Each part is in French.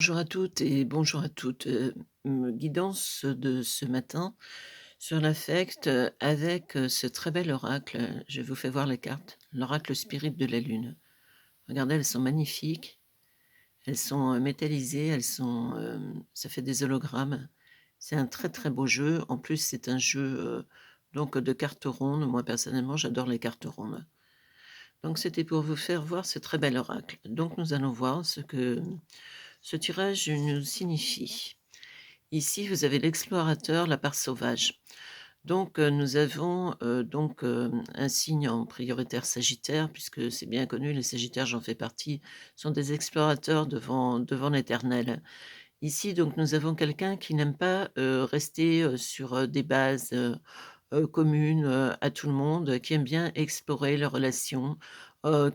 Bonjour à toutes et bonjour à toutes. Guidance de ce matin sur l'affect, avec, ce très bel oracle. Je vous fais voir les cartes. L'oracle Spirit de la lune. Regardez, elles sont magnifiques, elles sont, métallisées, elles sont, ça fait des hologrammes. C'est un très, très beau jeu. En plus, c'est un jeu, donc de cartes rondes. Moi, personnellement, j'adore les cartes rondes. Donc c'était pour vous faire voir ce très bel oracle. Donc nous allons voir ce que ce tirage nous signifie. Ici, vous avez l'explorateur, la part sauvage. Donc, nous avons, un signe en prioritaire Sagittaire, puisque c'est bien connu, les Sagittaires, j'en fais partie, sont des explorateurs devant l'éternel. Ici, donc, nous avons quelqu'un qui n'aime pas, rester, sur, des bases, commune, à tout le monde, qui aime bien explorer les relations,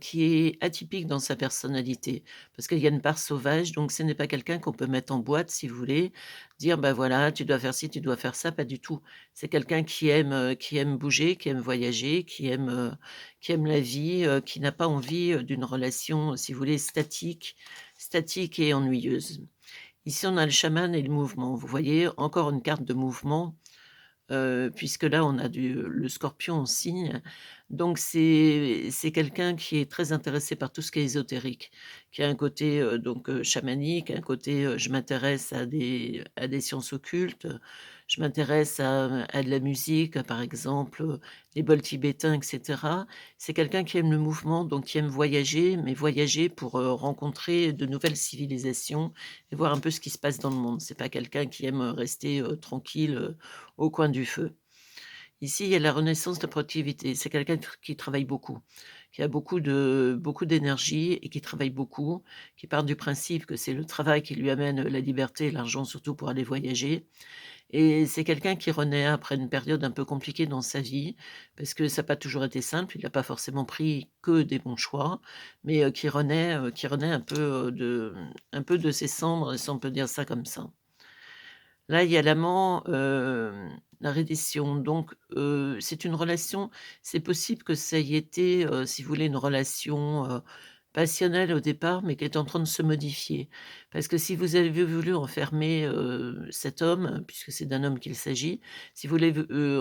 qui est atypique dans sa personnalité. Parce qu'il y a une part sauvage, donc ce n'est pas quelqu'un qu'on peut mettre en boîte, si vous voulez, dire: «Bah, voilà, tu dois faire ci, tu dois faire ça», pas du tout. C'est quelqu'un qui aime bouger, qui aime voyager, qui aime la vie, qui n'a pas envie, d'une relation, si vous voulez, statique et ennuyeuse. Ici, on a le chaman et le mouvement. Vous voyez, encore une carte de mouvement. Puisque là, on a le scorpion en signe, donc c'est quelqu'un qui est très intéressé par tout ce qui est ésotérique, qui a un côté, chamanique, un côté, je m'intéresse à des sciences occultes, je m'intéresse à de la musique, par exemple, les bols tibétains et cetera. C'est quelqu'un qui aime le mouvement, donc qui aime voyager, mais voyager pour, rencontrer de nouvelles civilisations et voir un peu ce qui se passe dans le monde. C'est pas quelqu'un qui aime, rester, tranquille, au coin du feu. Ici, il y a la renaissance de productivité. C'est quelqu'un qui travaille beaucoup, qui a beaucoup d'énergie et qui travaille beaucoup, qui part du principe que c'est le travail qui lui amène la liberté et l'argent, surtout pour aller voyager. Et c'est quelqu'un qui renaît après une période un peu compliquée dans sa vie, parce que ça n'a pas toujours été simple. Il n'a pas forcément pris que des bons choix, mais qui renaît un peu de ses cendres, si on peut dire ça comme ça. Là, il y a l'amant, la reddition, donc c'est une relation, c'est possible que ça ait été, si vous voulez, une relation, passionnelle au départ, mais qui est en train de se modifier. Parce que si vous avez voulu enfermer, cet homme, puisque c'est d'un homme qu'il s'agit, si vous voulez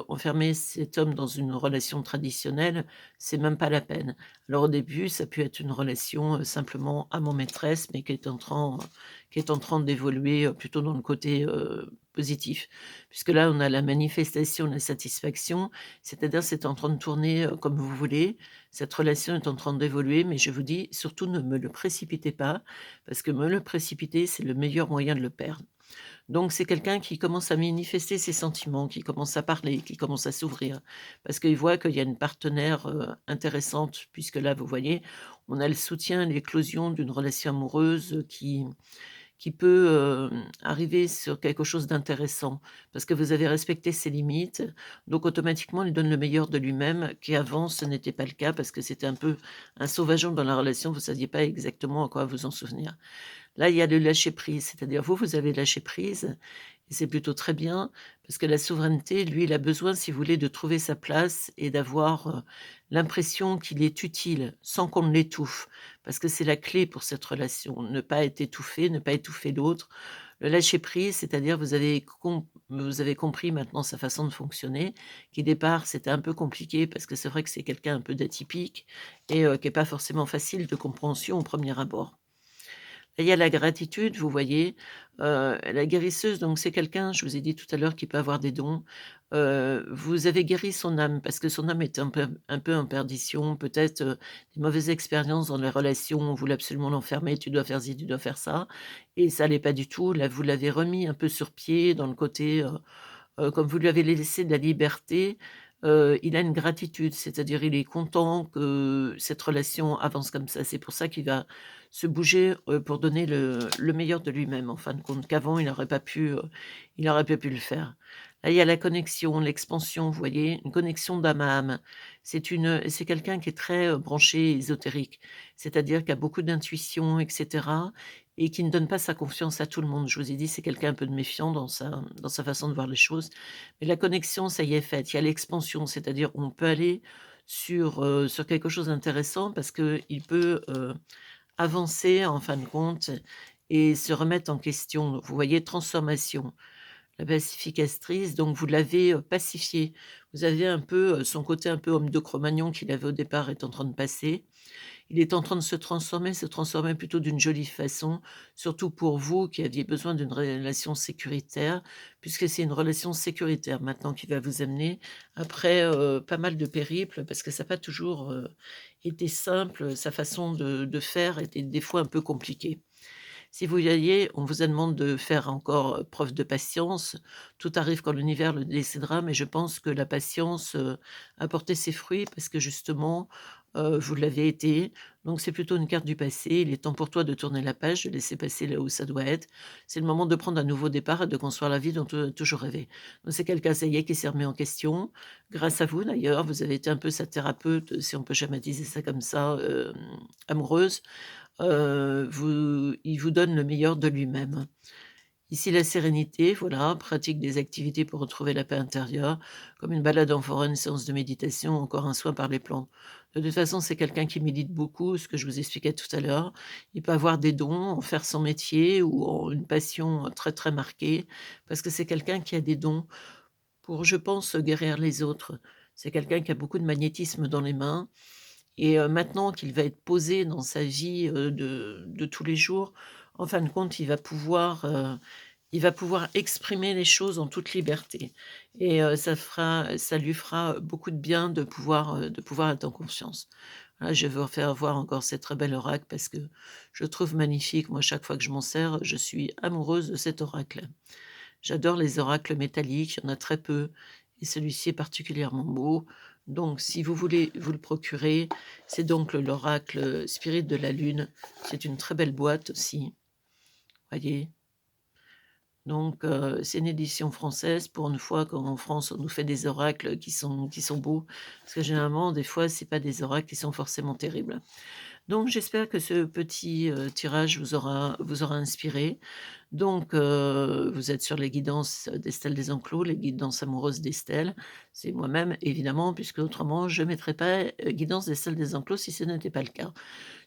enfermer cet homme dans une relation traditionnelle, c'est même pas la peine. Alors au début, ça a pu être une relation, simplement amant-maîtresse, mais qui est en train d'évoluer, plutôt dans le côté, positif. Puisque là, on a la manifestation, la satisfaction, c'est-à-dire c'est en train de tourner, comme vous voulez. Cette relation est en train d'évoluer, mais je vous dis surtout ne me le précipitez pas, parce que me le précipiter, c'est le meilleur moyen de le perdre. Donc c'est quelqu'un qui commence à manifester ses sentiments, qui commence à parler, qui commence à s'ouvrir, parce qu'il voit qu'il y a une partenaire, intéressante, puisque là, vous voyez, on a le soutien, l'éclosion d'une relation amoureuse, qui peut, arriver sur quelque chose d'intéressant, parce que vous avez respecté ses limites, donc automatiquement, il donne le meilleur de lui-même, qu'avant ce n'était pas le cas, parce que c'était un peu un sauvageon dans la relation, vous ne saviez pas exactement à quoi vous en souvenir. Là, il y a le lâcher prise, c'est-à-dire vous, vous avez lâché prise et c'est plutôt très bien parce que la souveraineté, lui, il a besoin, si vous voulez, de trouver sa place et d'avoir, l'impression qu'il est utile sans qu'on ne l'étouffe. Parce que c'est la clé pour cette relation, ne pas être étouffé, ne pas étouffer l'autre. Le lâcher prise, c'est-à-dire vous avez compris maintenant sa façon de fonctionner, qui, au départ, c'était un peu compliqué parce que c'est vrai que c'est quelqu'un un peu d'atypique et qui est pas forcément facile de compréhension au premier abord. Et il y a la gratitude, vous voyez, la guérisseuse, donc c'est quelqu'un, je vous ai dit tout à l'heure, qui peut avoir des dons. Vous avez guéri son âme parce que son âme est un peu en perdition, peut-être, des mauvaises expériences dans les relations, on voulait absolument l'enfermer: «Tu dois faire ci, tu dois faire ça» et ça allait pas du tout. Là, vous l'avez remis un peu sur pied dans le côté, comme vous lui avez laissé de la liberté, il a une gratitude, c'est-à-dire il est content que cette relation avance comme ça. C'est pour ça qu'il va se bouger, pour donner le meilleur de lui-même, en fin de compte, qu'avant il n'aurait pas pu le faire. Là, il y a la connexion, l'expansion, vous voyez? Une connexion d'âme à âme. C'est quelqu'un qui est très, branché ésotérique, c'est-à-dire qui a beaucoup d'intuition et cetera et qui ne donne pas sa confiance à tout le monde. Je vous ai dit, c'est quelqu'un un peu de méfiant dans sa façon de voir les choses. Mais la connexion, ça y est faite. Il y a l'expansion, c'est-à-dire on peut aller sur quelque chose d'intéressant parce qu'il peut, avancer en fin de compte et se remettre en question. Vous voyez? Transformation. La pacificatrice, donc vous l'avez, pacifié. Vous avez un peu, son côté un peu homme de Cro-Magnon qu'il avait au départ est en train de passer. Il est en train de se transformer plutôt d'une jolie façon, surtout pour vous qui aviez besoin d'une relation sécuritaire, puisque c'est une relation sécuritaire maintenant qui va vous amener après, pas mal de périples parce que ça n'a pas toujours, été simple, sa façon de faire était des fois un peu compliquée. Si vous voyez, on vous a demande de faire encore, preuve de patience. Tout arrive quand l'univers le décidera, mais je pense que la patience, a porté ses fruits parce que justement, vous l'avez été. Donc c'est plutôt une carte du passé. Il est temps pour toi de tourner la page, de laisser passer là où ça doit être. C'est le moment de prendre un nouveau départ et de construire la vie dont tu as toujours rêvé. Donc c'est quelqu'un, ça y est, qui s'est remis en question. Grâce à vous d'ailleurs, vous avez été un peu sa thérapeute, si on peut schématiser ça comme ça, amoureuse. Il vous donne le meilleur de lui-même. Ici, la sérénité, voilà, pratique des activités pour retrouver la paix intérieure, comme une balade en forêt, une séance de méditation, encore un soin par les plantes. De toute façon, c'est quelqu'un qui médite beaucoup, ce que je vous expliquais tout à l'heure. Il peut avoir des dons, en faire son métier ou en une passion très, très marquée, parce que c'est quelqu'un qui a des dons pour, je pense, guérir les autres. C'est quelqu'un qui a beaucoup de magnétisme dans les mains et maintenant qu'il va être posé dans sa vie, de tous les jours, en fin de compte, il va pouvoir exprimer les choses en toute liberté et ça lui fera beaucoup de bien de pouvoir être en confiance. Voilà, je vais vous faire voir encore ces très bel oracle parce que je le trouve magnifique. Moi, chaque fois que je m'en sers, je suis amoureuse de cet oracle. J'adore les oracles métalliques, il y en a très peu et celui-ci est particulièrement beau. Donc si vous voulez vous le procurer, c'est donc l'oracle, Spirit de la Lune. C'est une très belle boîte aussi, voyez? Donc c'est une édition française pour une fois qu'en France on nous fait des oracles qui sont beaux. Parce que généralement des fois c'est pas des oracles qui sont forcément terribles. Donc j'espère que ce petit, tirage vous aura inspiré. Donc vous êtes sur les guidances d'Estelle Desenclos, les guidances amoureuses d'Estelle. C'est moi-même évidemment, puisque autrement je ne mettrais pas, guidance d'Estelle Desenclos si ce n'était pas le cas.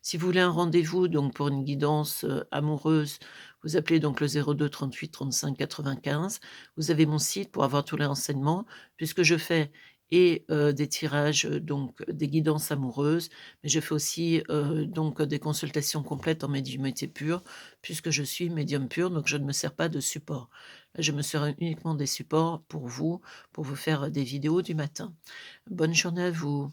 Si vous voulez un rendez-vous donc pour une guidance, amoureuse, vous appelez donc le 02 38 35 95. Vous avez mon site pour avoir tous les renseignements puisque je fais des tirages, donc des guidances amoureuses, mais je fais aussi, donc des consultations complètes en médiumnité pure puisque je suis médium pur, donc je ne me sers pas de support. Là, je me sers uniquement des supports pour vous faire, des vidéos du matin. Bonne journée à vous.